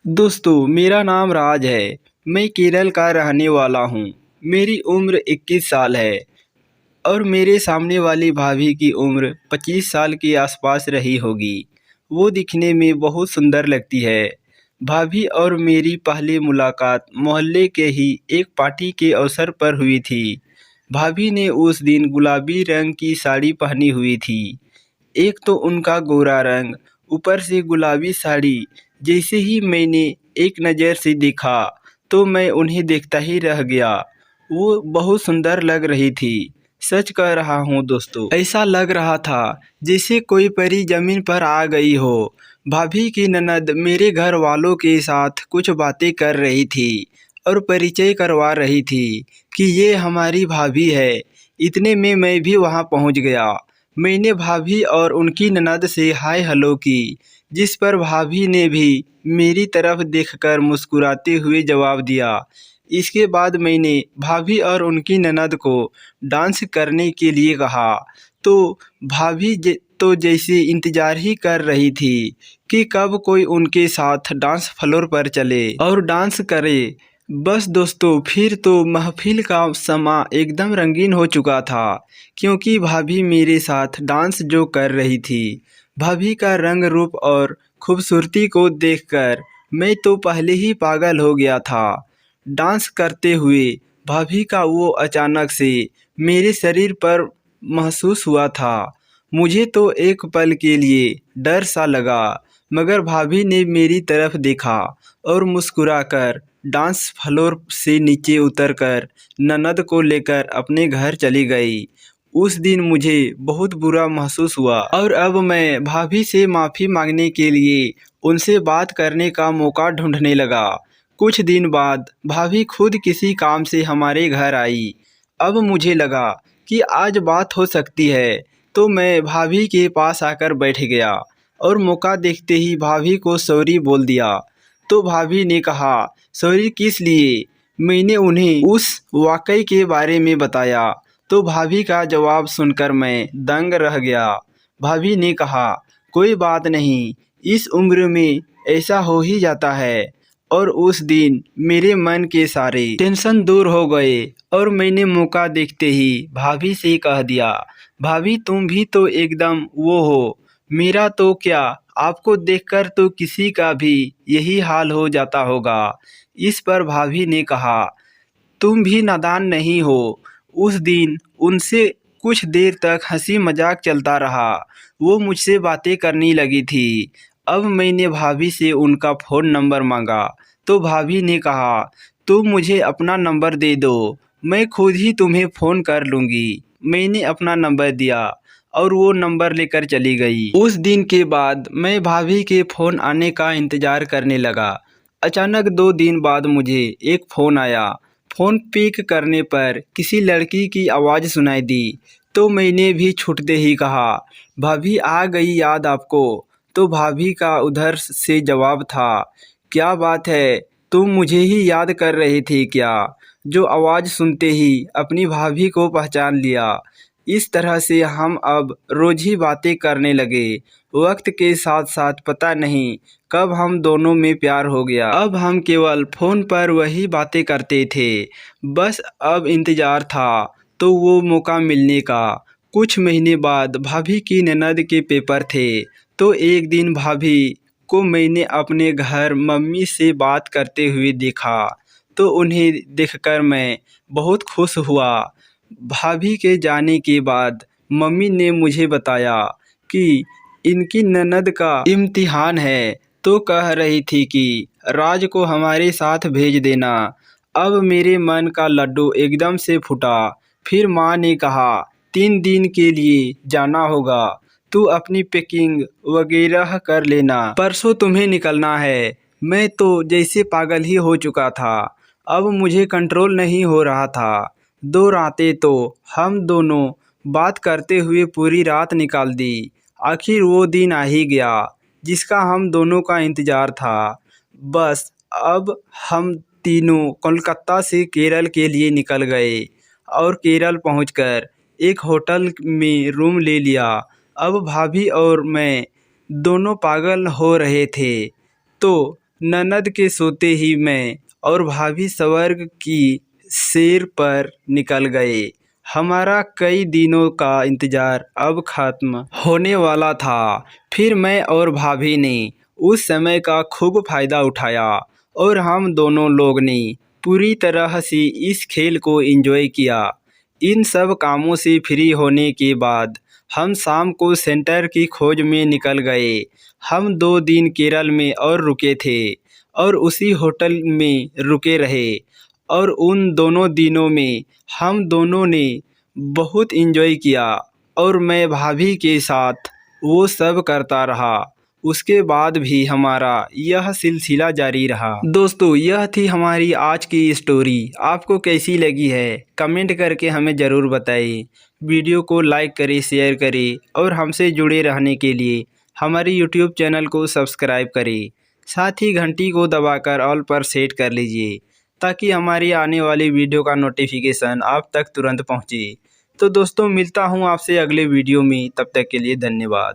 दोस्तों, मेरा नाम राज है। मैं केरल का रहने वाला हूँ। मेरी उम्र 21 साल है और मेरे सामने वाली भाभी की उम्र 25 साल के आसपास रही होगी। वो दिखने में बहुत सुंदर लगती है। भाभी और मेरी पहली मुलाकात मोहल्ले के ही एक पार्टी के अवसर पर हुई थी। भाभी ने उस दिन गुलाबी रंग की साड़ी पहनी हुई थी। एक तो उनका गोरा रंग, ऊपर से गुलाबी साड़ी। जैसे ही मैंने एक नज़र से देखा तो मैं उन्हें देखता ही रह गया। वो बहुत सुंदर लग रही थी। सच कह रहा हूँ दोस्तों, ऐसा लग रहा था जैसे कोई परी जमीन पर आ गई हो। भाभी की ननद मेरे घर वालों के साथ कुछ बातें कर रही थी और परिचय करवा रही थी कि ये हमारी भाभी है। इतने में मैं भी वहाँ पहुँच गया। मैंने भाभी और उनकी ननद से हाय हेलो की, जिस पर भाभी ने भी मेरी तरफ देखकर मुस्कुराते हुए जवाब दिया। इसके बाद मैंने भाभी और उनकी ननद को डांस करने के लिए कहा, तो भाभी तो जैसे इंतज़ार ही कर रही थी कि कब कोई उनके साथ डांस फ्लोर पर चले और डांस करे। बस दोस्तों, फिर तो महफिल का समा एकदम रंगीन हो चुका था, क्योंकि भाभी मेरे साथ डांस जो कर रही थी। भाभी का रंग रूप और खूबसूरती को देखकर मैं तो पहले ही पागल हो गया था। डांस करते हुए भाभी का वो अचानक से मेरे शरीर पर महसूस हुआ था। मुझे तो एक पल के लिए डर सा लगा, मगर भाभी ने मेरी तरफ देखा और मुस्कुराकर डांस फ्लोर से नीचे उतरकर ननद को लेकर अपने घर चली गई। उस दिन मुझे बहुत बुरा महसूस हुआ और अब मैं भाभी से माफ़ी मांगने के लिए उनसे बात करने का मौका ढूंढने लगा। कुछ दिन बाद भाभी खुद किसी काम से हमारे घर आई। अब मुझे लगा कि आज बात हो सकती है, तो मैं भाभी के पास आकर बैठ गया और मौका देखते ही भाभी को सॉरी बोल दिया। तो भाभी ने कहा, सॉरी किस लिए? मैंने उन्हें उस वाकई के बारे में बताया। तो भाभी का जवाब सुनकर मैं दंग रह गया। भाभी ने कहा, कोई बात नहीं, इस उम्र में ऐसा हो ही जाता है। और उस दिन मेरे मन के सारे टेंशन दूर हो गए और मैंने मौका देखते ही भाभी से कह दिया, भाभी तुम भी तो एकदम वो हो। मेरा तो क्या, आपको देखकर तो किसी का भी यही हाल हो जाता होगा। इस पर भाभी ने कहा, तुम भी नादान नहीं हो। उस दिन उनसे कुछ देर तक हंसी मजाक चलता रहा। वो मुझसे बातें करने लगी थी। अब मैंने भाभी से उनका फ़ोन नंबर मांगा, तो भाभी ने कहा, तुम मुझे अपना नंबर दे दो, मैं खुद ही तुम्हें फ़ोन कर लूँगी। मैंने अपना नंबर दिया और वो नंबर लेकर चली गई। उस दिन के बाद मैं भाभी के फ़ोन आने का इंतज़ार करने लगा। अचानक 2 दिन बाद मुझे एक फ़ोन आया। फ़ोन पिक करने पर किसी लड़की की आवाज़ सुनाई दी। तो मैंने भी छूटते ही कहा, भाभी आ गई याद आपको? तो भाभी का उधर से जवाब था, क्या बात है, तुम मुझे ही याद कर रही थी क्या? जो आवाज़ सुनते ही अपनी भाभी को पहचान लिया। इस तरह से हम अब रोज़ ही बातें करने लगे। वक्त के साथ साथ पता नहीं कब हम दोनों में प्यार हो गया। अब हम केवल फ़ोन पर वही बातें करते थे। बस अब इंतज़ार था तो वो मौका मिलने का। कुछ महीने बाद भाभी की ननद के पेपर थे, तो एक दिन भाभी को मैंने अपने घर मम्मी से बात करते हुए देखा। तो उन्हें देखकर मैं बहुत खुश हुआ। भाभी के जाने के बाद मम्मी ने मुझे बताया कि इनकी ननद का इम्तिहान है, तो कह रही थी कि राज को हमारे साथ भेज देना। अब मेरे मन का लड्डू एकदम से फूटा। फिर माँ ने कहा, 3 दिन के लिए जाना होगा, तू अपनी पैकिंग वगैरह कर लेना, परसों तुम्हें निकलना है। मैं तो जैसे पागल ही हो चुका था। अब मुझे कंट्रोल नहीं हो रहा था। 2 रातें तो हम दोनों बात करते हुए पूरी रात निकाल दी। आखिर वो दिन आ ही गया जिसका हम दोनों का इंतज़ार था। बस अब हम तीनों कोलकाता से केरल के लिए निकल गए और केरल पहुंचकर एक होटल में रूम ले लिया। अब भाभी और मैं दोनों पागल हो रहे थे। तो ननद के सोते ही मैं और भाभी स्वर्ग की सैर पर निकल गए। हमारा कई दिनों का इंतज़ार अब ख़त्म होने वाला था। फिर मैं और भाभी ने उस समय का खूब फ़ायदा उठाया और हम दोनों लोग ने पूरी तरह से इस खेल को एंजॉय किया। इन सब कामों से फ्री होने के बाद हम शाम को सेंटर की खोज में निकल गए। हम 2 दिन केरल में और रुके थे और उसी होटल में रुके रहे और उन दोनों दिनों में हम दोनों ने बहुत एंजॉय किया और मैं भाभी के साथ वो सब करता रहा। उसके बाद भी हमारा यह सिलसिला जारी रहा। दोस्तों, यह थी हमारी आज की स्टोरी। आपको कैसी लगी है कमेंट करके हमें ज़रूर बताइए। वीडियो को लाइक करें, शेयर करें और हमसे जुड़े रहने के लिए हमारे यूट्यूब चैनल को सब्सक्राइब करें। साथ ही घंटी को दबाकर ऑल पर सेट कर लीजिए ताकि हमारी आने वाली वीडियो का नोटिफिकेशन आप तक तुरंत पहुँचे। तो दोस्तों, मिलता हूँ आपसे अगले वीडियो में। तब तक के लिए धन्यवाद।